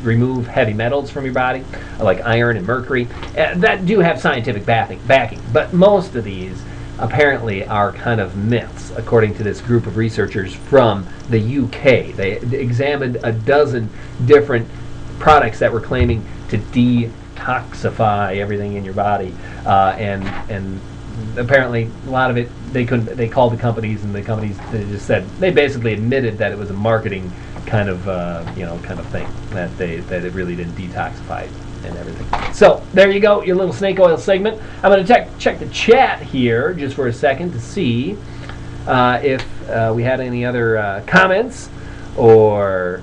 remove heavy metals from your body, like iron and mercury, that do have scientific backing. But most of these apparently are kind of myths, according to this group of researchers from the UK. They examined a dozen different products that were claiming to detoxify everything in your body, and apparently a lot of it they called the companies, and the companies they basically admitted that it was a marketing kind of thing, that it really didn't detoxify and everything. So there you go, your little snake oil segment. I'm going to check the chat here just for a second to see if we had any other comments or.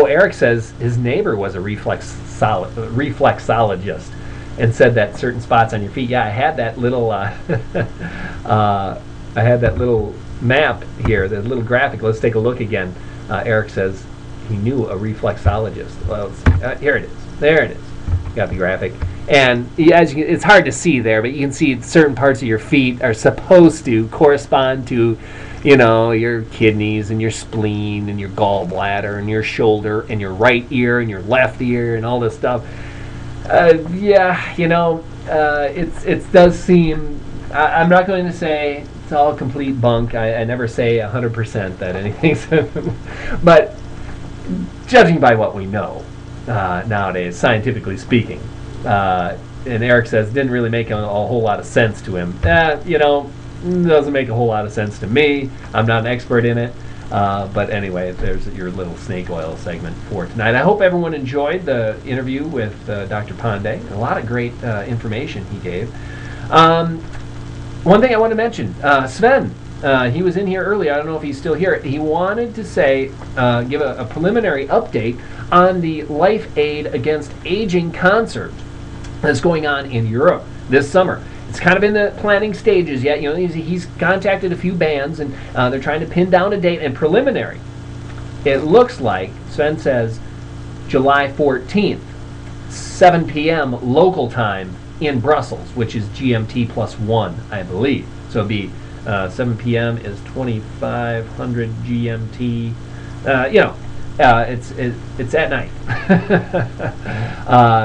Eric says his neighbor was a reflexologist and said that certain spots on your feet. Yeah, I had that little map here, the little graphic. Let's take a look again. Eric says he knew a reflexologist. Well, here it is. There it is. Got the graphic. And it's hard to see there, but you can see certain parts of your feet are supposed to correspond to, your kidneys and your spleen and your gallbladder and your shoulder and your right ear and your left ear and all this stuff. It does seem, I'm not going to say it's all complete bunk. I never say 100% that anything's, but judging by what we know nowadays, scientifically speaking, and Eric says didn't really make a whole lot of sense to him. Doesn't make a whole lot of sense to me. I'm not an expert in it. But anyway, there's your little snake oil segment for tonight. I hope everyone enjoyed the interview with Dr. Pande. A lot of great information he gave. One thing I want to mention, Sven, he was in here earlier. I don't know if he's still here. He wanted to say, give a preliminary update on the Life Aid Against Aging concert that's going on in Europe this summer. It's kind of in the planning stages yet. He's contacted a few bands, and they're trying to pin down a date. And preliminary, it looks like, Sven says, July 14th, 7 p.m. local time in Brussels, which is GMT +1, I believe. So it'd be 7 p.m. is 2500 GMT. It's at night.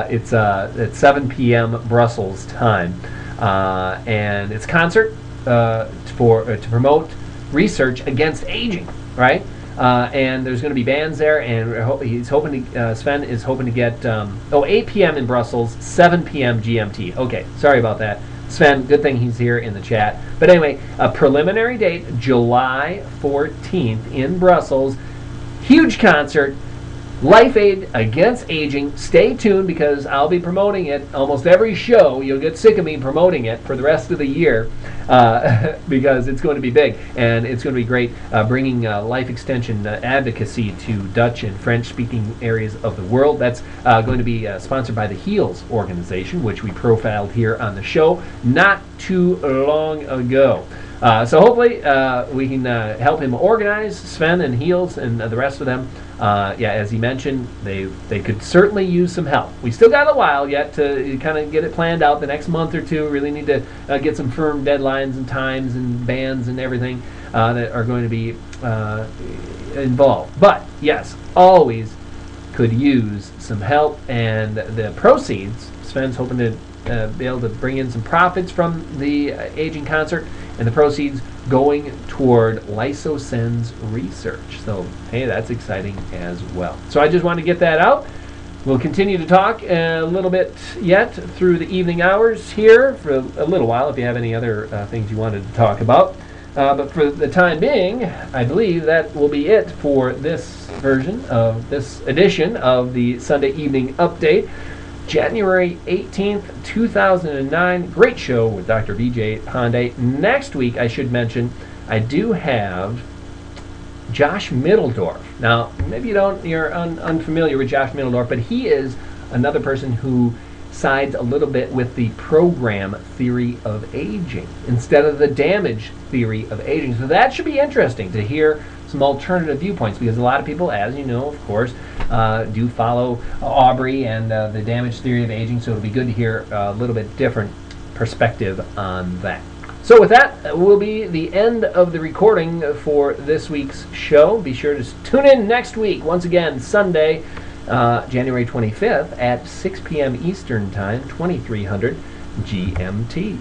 It's at 7 p.m. Brussels time. And it's concert to promote research against aging, right? And there's going to be bands there, and Sven is hoping to get 8 p.m. in Brussels, 7 p.m. GMT. Okay, sorry about that, Sven. Good thing he's here in the chat. But anyway, a preliminary date, July 14th in Brussels. Huge concert. Life Aid Against Aging. Stay tuned, because I'll be promoting it almost every show. You'll get sick of me promoting it for the rest of the year, because it's going to be big, and it's going to be great, bringing life extension advocacy to Dutch and French-speaking areas of the world. That's going to be sponsored by the HEALS organization, which we profiled here on the show not too long ago. So hopefully we can help him organize, Sven and HEALS and the rest of them. As he mentioned, they could certainly use some help. We still got a while yet to kind of get it planned out. The next month or two, really need to get some firm deadlines and times and bands and everything that are going to be involved. But yes, always could use some help, and the proceeds, Sven's hoping to be able to bring in some profits from the aging concert, and the proceeds going toward Lysosen's research. So, hey, that's exciting as well. So I just wanted to get that out. We'll continue to talk a little bit yet through the evening hours here for a little while, if you have any other things you wanted to talk about. But for the time being, I believe that will be it for this version of this edition of the Sunday Evening Update. January 18th, 2009. Great show with Dr. Vijay Pande. Next week, I should mention, I do have Josh Middledorf. Now, maybe you're unfamiliar with Josh Middledorf, but he is another person who sides a little bit with the program theory of aging instead of the damage theory of aging. So that should be interesting to hear some alternative viewpoints, because a lot of people, as you know, of course, do follow Aubrey and the damage theory of aging, so it'll be good to hear a little bit different perspective on that. So with that will be the end of the recording for this week's show. Be sure to tune in next week, once again, Sunday, January 25th at 6 p.m. Eastern Time, 2300 GMT.